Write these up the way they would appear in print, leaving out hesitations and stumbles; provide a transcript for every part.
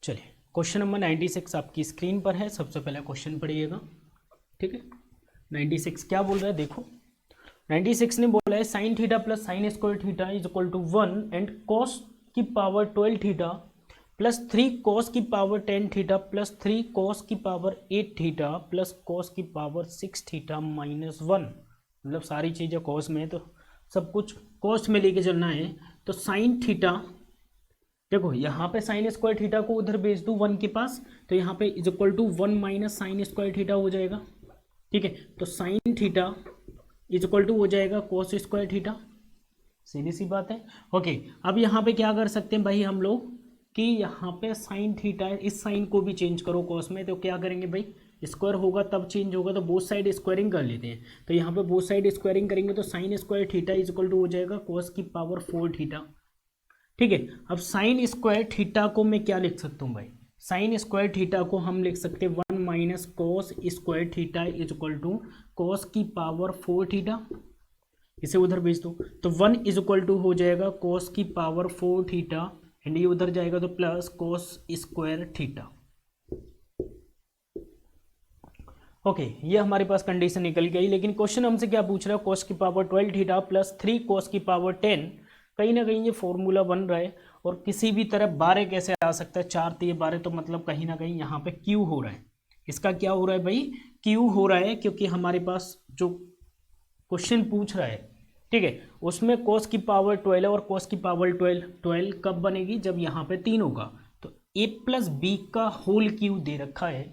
चलिए question number 96 आपकी screen पर है। सबसे पहले क्वेश्चन पढ़िएगा, ठीक है। 96 क्या बोल रहा है, देखो 96 ने बोला है sine theta plus sine square theta is equal to 1 and cos की पावर 12 थीटा प्लस 3 कॉस की पावर 10 थीटा प्लस 3 कॉस की पावर 8 थीटा प्लस कॉस की पावर 6 थीटा माइनस 1। मतलब सारी चीज़ें कॉस में है तो सब कुछ कॉस में लेके चलना है। तो साइन थीटा, देखो यहाँ पे साइन स्क्वायर थीटा को उधर भेज दूँ 1 के पास, तो यहाँ पे is equal to 1 minus sine square theta हो जाएगा, ठीक है। तो sine theta is equal to हो जाएगा कॉस स्क्वायर थीटा, सीधी सी बात है। ओके, अब यहाँ पे क्या कर सकते हैं भाई हम लोग कि यहाँ पे साइन थीटा इस साइन को भी चेंज करो कॉस में, तो क्या करेंगे भाई, स्क्वायर होगा तब चेंज होगा, तो बोथ साइड स्क्वायरिंग कर लेते हैं। तो यहाँ पे बोथ साइड स्क्वायरिंग करेंगे तो sine square theta is equal to हो जाएगा कॉस की पावर 4 थीटा, ठीक है। अब साइन स्क्वायर थीटा को मैं क्या लिख सकता हूँ भाई, साइन स्क्वायर थीटा को हम लिख सकते हैं 1 minus cos square theta is equal to cos की पावर 4 थीटा। इसे उधर भेज दो तो 1 इज इक्वल टू हो जाएगा कॉस की पावर 4 थीटा एंड ये उधर जाएगा तो plus cos square theta. Okay, ये हमारे पास कंडीशन निकल गई। लेकिन क्वेश्चन हमसे क्या पूछ रहा है, कॉस की पावर 12 थीटा प्लस 3 कॉस की पावर 10, कहीं ना कहीं ये फॉर्मूला बन रहा है और किसी भी तरह 12 कैसे आ सकता है, 4 3 12, तो मतलब कहीं ना कहीं यहाँ पे क्यू हो रहा है। इसका क्या हो रहा है भाई, क्यू हो रहा है, क्योंकि हमारे पास जो क्वेश्चन पूछ रहा है, ठीक है, उसमें कॉस की पावर 12 और कॉस की पावर 12 कब बनेगी, जब यहाँ पे 3 होगा। तो a प्लस बी का होल क्यू दे रखा है,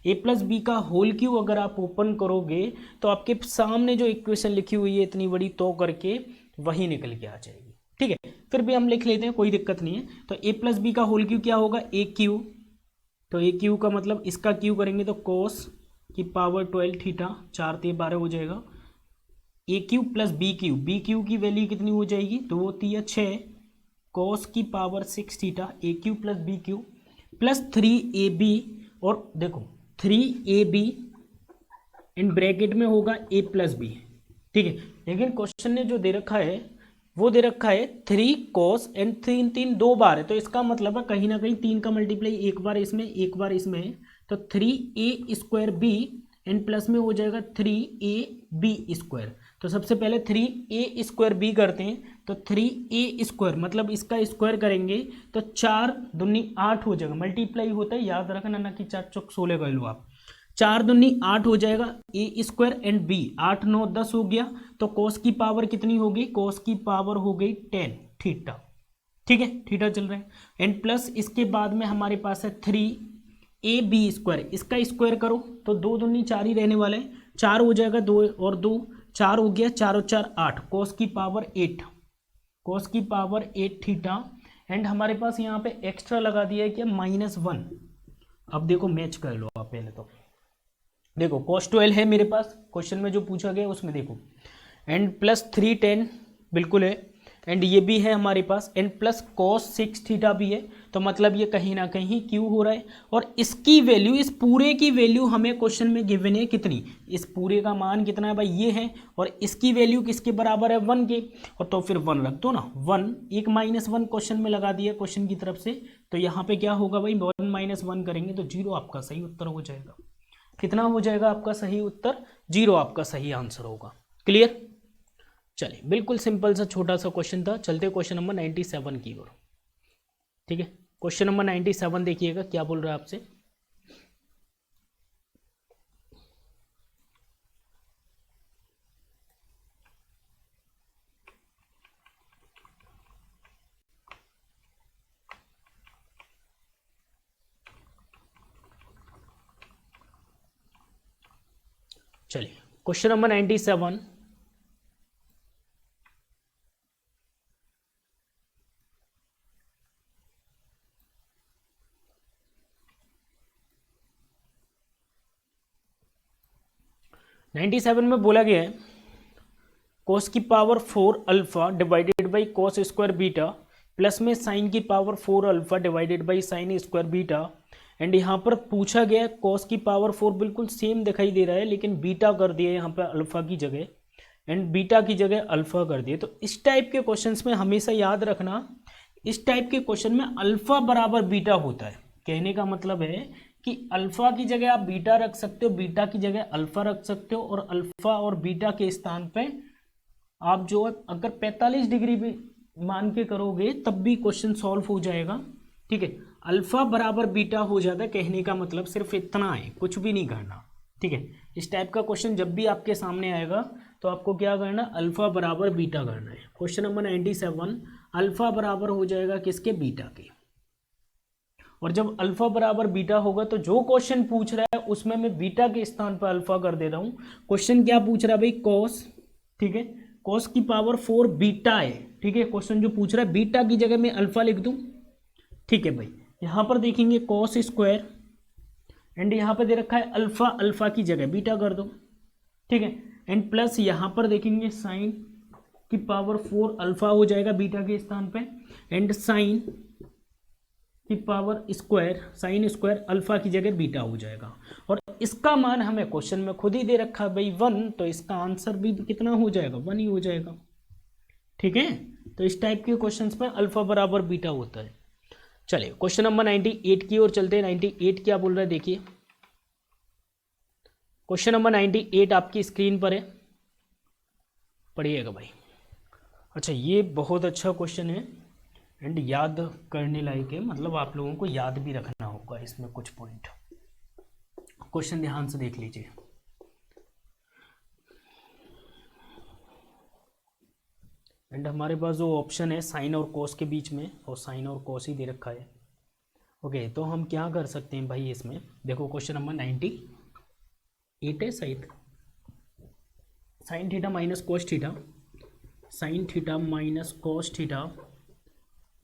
a प्लस बी का होल क्यू अगर आप ओपन करोगे तो आपके सामने जो इक्वेशन लिखी हुई है इतनी बड़ी तो करके वही निकल के आ जाएगी, ठीक है। फिर भी हम लिख लेते हैं, कोई दिक्कत नहीं है। तो a प्लस बी का होल क्यू क्या होगा, ए क्यू। तो ए क्यू का मतलब इसका क्यू करेंगे तो कॉस की पावर 12 थीटा, 4 3 12 हो जाएगा। A Q plus B Q की वैल्यू कितनी हो जाएगी, 2 3 6 कॉस की power 6 theta, A Q plus B Q plus 3 AB, और देखो 3 AB इन ब्रैकेट में होगा a प्लस बी, ठीक है। लेकिन क्वेश्चन ने जो दे रखा है वो दे रखा है 3 कॉस एंड 3 2 बार है, तो इसका मतलब है कहीं ना कहीं 3 का मल्टीप्लाई एक बार इसमें एक बार इसमें है, तो 3a square B and plus में हो जाएगा 3ab स्क्वायर। तो सबसे पहले 3a स्क्वायर बी करते हैं, तो 3a स्क्वायर मतलब इसका स्क्वायर करेंगे तो 4 दूनी 8 हो जाएगा, मल्टीप्लाई होता है याद रखना ना कि 4 चौक 16 कर लो आप, 4 दूनी 8 हो जाएगा a स्क्वायर एंड b, 8 9 10 हो गया। तो कॉस की पावर कितनी होगी, कॉस की पावर हो गई 10 थीटा, ठीक है, थीटा चल रहा है। एंड प्लस इसके बाद में हमारे पास है 3ab स्क्वायर, इसका स्क्वायर करो तो 2 दूनी 4 ही रहने वाला है, 4 हो जाएगा, 2 और 2 4 हो गया, 4 और 4 8, कॉस की पावर 8, कॉस की पावर 8 थीटा। एंड हमारे पास यहाँ पे एक्स्ट्रा लगा दिया है क्या, -1। अब देखो मैच कर लो आप पहले, तो देखो cos 12 है मेरे पास क्वेश्चन में जो पूछा गया उसमें, देखो एंड प्लस 3 10 बिल्कुल है, एंड ये भी है हमारे पास, एंड प्लस cos 6 थीटा भी है, तो मतलब ये कहीं ना कहीं क्यू हो रहा है। और इसकी वैल्यू, इस पूरे की वैल्यू हमें क्वेश्चन में गिवन है कितनी, इस पूरे का मान कितना है भाई, ये है, और इसकी वैल्यू किसके बराबर है, 1 के, और तो फिर 1 रख दो ना, 1 एक -1 क्वेश्चन में लगा दिया क्वेश्चन की तरफ से, तो यहाँ पे क्या होगा भाई, 1 - 1 करेंगे तो 0 आपका सही उत्तर हो जाएगा। कितना हो जाएगा आपका सही उत्तर, 0 आपका सही आंसर होगा। क्लियर, चलिए बिल्कुल सिंपल सा छोटा सा क्वेश्चन था। चलते क्वेश्चन नंबर 97 की ओर, ठीक है। क्वेश्चन नंबर 97 देखिएगा क्या बोल रहा है आपसे, चलिए क्वेश्चन नंबर 97, में बोला गया है cos की power 4 alpha divided by cos square beta plus में साइन की power 4 alpha divided by sine square beta. And यहाँ पर पूछा गया है cos की पावर 4 बिल्कुल सेम दिखाई दे रहा है, लेकिन बीटा कर दिया यहाँ पर अल्फा की जगह, एंड बीटा की जगह अल्फा कर दिए। तो इस टाइप के क्वेश्चंस में हमेशा याद रखना, इस टाइप के क्वेश्चन में अल्फा बराबर बीटा होता है, कहने का मतलब है कि अल्फा की जगह आप बीटा रख सकते हो, बीटा की जगह अल्फा रख सकते हो, और अल्फा और बीटा के स्थान पे आप जो है अगर 45 डिग्री भी मान के करोगे तब भी क्वेश्चन सॉल्व हो जाएगा। ठीक है, अल्फा बराबर बीटा हो जाता है, कहने का मतलब सिर्फ इतना है, कुछ भी नहीं करना। ठीक है, इस टाइप का क्वेश्चन जब भी आपके सामने आएगा तो आपको क्या करना, अल्फा बराबर बीटा करना है। क्वेश्चन नंबर 97, अल्फा बराबर हो जाएगा किसके, बीटा के। और जब अल्फा बराबर बीटा होगा तो जो क्वेश्चन पूछ रहा है उसमें मैं बीटा के स्थान पर अल्फा कर दे रहा हूं। क्वेश्चन क्या पूछ रहा है भाई, कॉस। ठीक है, कॉस की पावर 4 बीटा है। ठीक है, क्वेश्चन जो पूछ रहा है बीटा की जगह मैं अल्फा लिख दूं। ठीक है भाई, यहां पर देखेंगे कॉस स्क्वायर एंड यहां पर दे रखा है अल्फा, अल्फा की जगह बीटा कर दो। ठीक है, एंड प्लस यहां पर देखेंगे साइन की पावर 4 अल्फा हो जाएगा बीटा के स्थान पे, एंड साइन की power square, sign square alpha की जगह बीटा हो जाएगा। और इसका मान हमें क्वेश्चन में खुद ही दे रखा है भाई 1, तो इसका आंसर भी कितना हो जाएगा, 1 ही हो जाएगा। ठीक है, तो इस टाइप के क्वेश्चंस पर अल्फा बराबर बीटा होता है। चलिए क्वेश्चन नंबर 98 की ओर चलते हैं। 98 क्या बोल रहा है देखिए, क्वेश्चन नंबर 98 आपकी स्क्रीन पर है, पढ़िएगा भाई। अच्छा, ये बहुत अच्छा क्वेश्चन है एंड याद करने लायक है, मतलब आप लोगों को याद भी रखना होगा इसमें कुछ पॉइंट। क्वेश्चन ध्यान से देख लीजिए। एंड हमारे पास जो ऑप्शन है साइन और कोस के बीच में, और साइन और कोस ही दे रखा है। ओके, तो हम क्या कर सकते हैं भाई इसमें, देखो क्वेश्चन नंबर 98 है शायद, sine theta minus cos theta, sine theta minus cos theta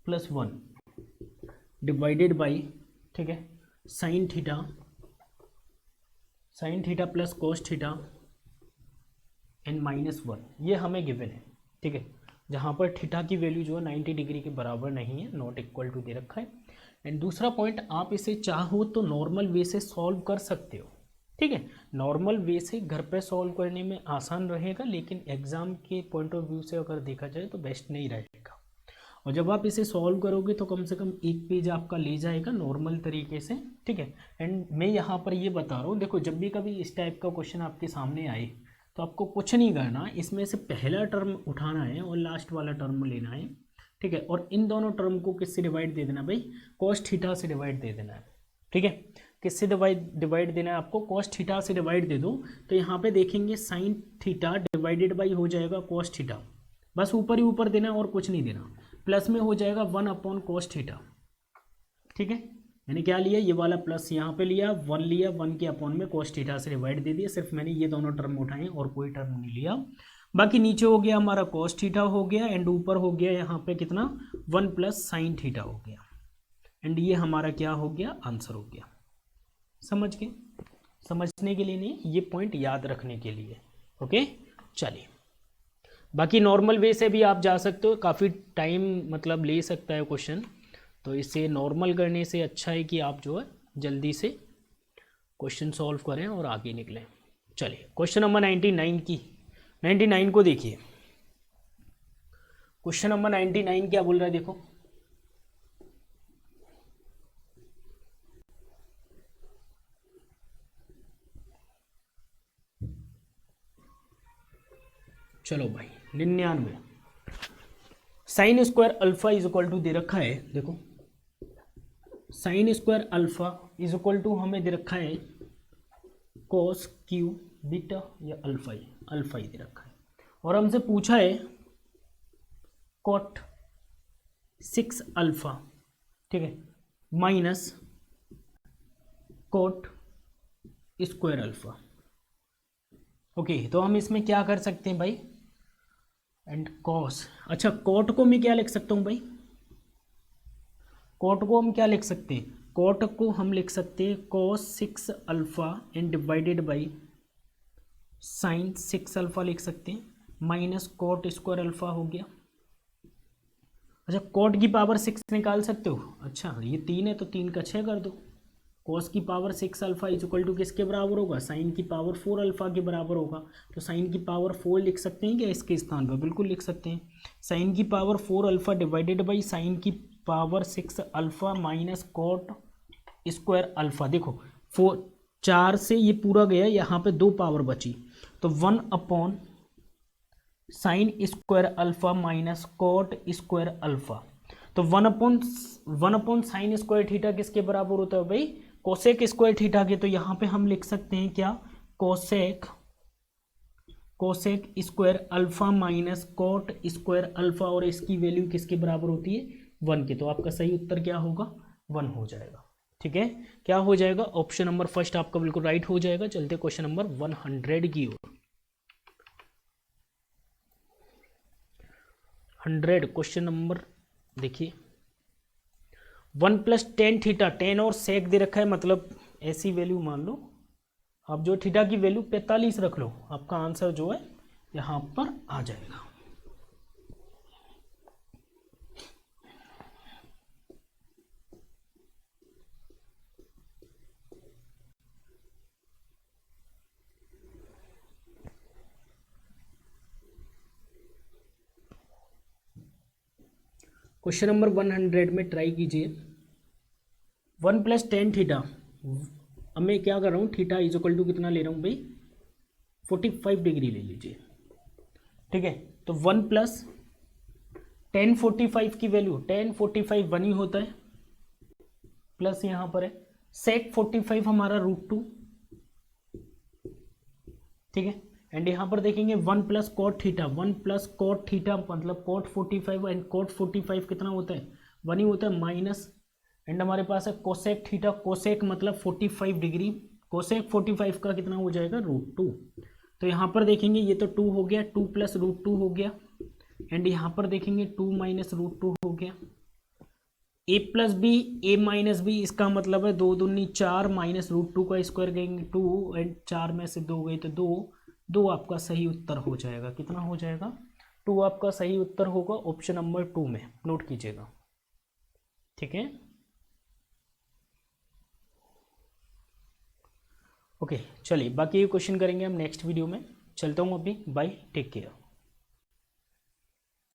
plus 1 divided by, ठीक है, sine theta plus cos theta and minus 1, ये हमें गिवन है। ठीक है, जहाँ पर थीटा की वैल्यू जो है 90 डिग्री के बराबर नहीं है, नॉट इक्वल टू दे रखा है। एंड दूसरा पॉइंट, आप इसे चाहो तो नॉर्मल वे से सॉल्व कर सकते हो। ठीक है, नॉर्मल वे से घर पे सॉल्व करने में आसान रहेगा, लेकिन एग्जाम के पॉइंट ऑफ व्यू से अगर देखा जाए तो बेस्ट नहीं रहेगा। और जब आप इसे सॉल्व करोगे तो कम से कम एक पेज आपका ले जाएगा नॉर्मल तरीके से। ठीक है, एंड मैं यहाँ पर ये बता रहा हूँ, देखो जब भी कभी इस टाइप का क्वेश्चन आपके सामने आए तो आपको कुछ नहीं करना, इसमें से पहला टर्म उठाना है और लास्ट वाला टर्म लेना है। ठीक है, और इन दोनों टर्म को किससे डिवाइड दे देना भाई, कॉस थीटा से डिवाइड दे देना है। ठीक है, किससे डिवाइड देना है आपको, कॉस थीटा से डिवाइड दे दो। तो यहाँ पे देखेंगे साइन थीटा डिवाइडेड बाई हो जाएगा कॉस थीटा, बस ऊपर ही ऊपर देना और कुछ नहीं देना, प्लस में हो जाएगा 1 अपॉन कॉस थीटा। ठीक है, मैंने क्या लिया, ये वाला प्लस यहाँ पे लिया, 1 लिया, 1 के अपॉन में कॉस थीटा से डिवाइड दे दिया, सिर्फ मैंने ये दोनों टर्म उठाए और कोई टर्म नहीं लिया। बाकी नीचे हो गया हमारा कॉस थीटा हो गया, एंड ऊपर हो गया यहाँ पे कितना, 1 प्लस साइन थीटा हो गया, एंड ये हमारा क्या हो गया, आंसर हो गया। समझ गए, समझने के लिए नहीं, ये पॉइंट याद रखने के लिए। ओके, चलिए बाकी नॉर्मल वे से भी आप जा सकते हो, काफ़ी टाइम मतलब ले सकता है क्वेश्चन, तो इसे नॉर्मल करने से अच्छा है कि आप जो है जल्दी से क्वेश्चन सॉल्व करें और आगे निकलें। चलिए क्वेश्चन नंबर 99 को देखिए। क्वेश्चन नंबर 99 क्या बोल रहा है देखो, चलो भाई 99, sine square alpha is equal to दे रखा है, देखो sine square alpha is equal to हमें दे रखा है कोस क्यू बीटा या अल्फा ही दे रखा है, और हमसे पूछा है कॉट 6 अल्फा, ठीक है, minus cot square alpha. Okay, तो हम इसमें क्या कर सकते हैं भाई, एंड कॉस, अच्छा कॉट को मैं क्या लिख सकता हूँ भाई, कॉट को हम क्या लिख सकते हैं, कॉट को हम लिख सकते हैं cos 6 alpha and divided by sign 6 alpha लिख सकते हैं, माइनस कॉट स्क्वायर अल्फा हो गया। अच्छा, कॉट की पावर 6 निकाल सकते हो, अच्छा ये 3 है तो 3 का 6 कर दो, कॉस की power 6 alpha is equal to किसके बराबर होगा, साइन की पावर 4 अल्फा के बराबर होगा। तो साइन की पावर 4 लिख सकते हैं क्या इसके स्थान पर, बिल्कुल लिख सकते हैं, साइन की power 4 alpha divided by sine की power 6 alpha minus cot square alpha. देखो 4 से ये पूरा गया, यहाँ पे 2 पावर बची, तो 1 upon sine square alpha minus cot square alpha. तो 1 अपॉन साइन स्क्वायर थीटा किसके बराबर होता है भाई? कोसेक स्क्वायर थीटा के। तो यहाँ पे हम लिख सकते हैं क्या? Cosec square alpha minus cot square alpha, और इसकी वैल्यू किसके बराबर होती है? 1 के। तो आपका सही उत्तर क्या होगा? 1 हो जाएगा। ठीक है, क्या हो जाएगा? ऑप्शन नंबर फर्स्ट आपका बिल्कुल राइट हो जाएगा। चलते क्वेश्चन नंबर 100 की ओर। 100 क्वेश्चन नंबर देखिए, 1 + tan थीटा, tan और सेक दे रखा है, मतलब ऐसी वैल्यू मान लो आप, जो थीटा की वैल्यू 45 रख लो, आपका आंसर जो है यहाँ पर आ जाएगा। क्वेश्चन नंबर 100 में ट्राई कीजिए। 1 + tan थीटा, अब मैं क्या कर रहा हूँ, थीटा इज इक्वल टू कितना ले रहा हूँ भाई? 45 डिग्री ले लीजिए। ठीक है, तो 1 + tan 45 की वैल्यू, tan 45 1 ही होता है, प्लस यहाँ पर है sec 45 हमारा √2। ठीक है, एंड यहाँ पर देखेंगे 1 + cot थीटा, 1 + cot थीटा मतलब cot 45, एंड cot 45 कितना होता है? 1 ही होता है, माइनस, एंड हमारे पास है कोसेक थीटा, कोसेक मतलब 45 डिग्री, कोसेक 45 का कितना हो जाएगा? √2। तो यहाँ पर देखेंगे ये तो 2 हो गया, 2 + √2 हो गया, एंड यहाँ पर देखेंगे 2 - √2 हो गया। a + b, a - b, इसका मतलब है 2 दूनी 4 माइनस √2 का स्क्वायर करेंगे 2, एंड 4 में से 2 गए तो 2, 2 आपका सही उत्तर हो जाएगा। कितना हो जाएगा? 2 आपका सही उत्तर होगा ऑप्शन नंबर 2 में, नोट कीजिएगा। ठीक है, ओके, चलिए बाकी ये क्वेश्चन करेंगे हम नेक्स्ट वीडियो में। चलता हूँ अभी, बाय, टेक केयर।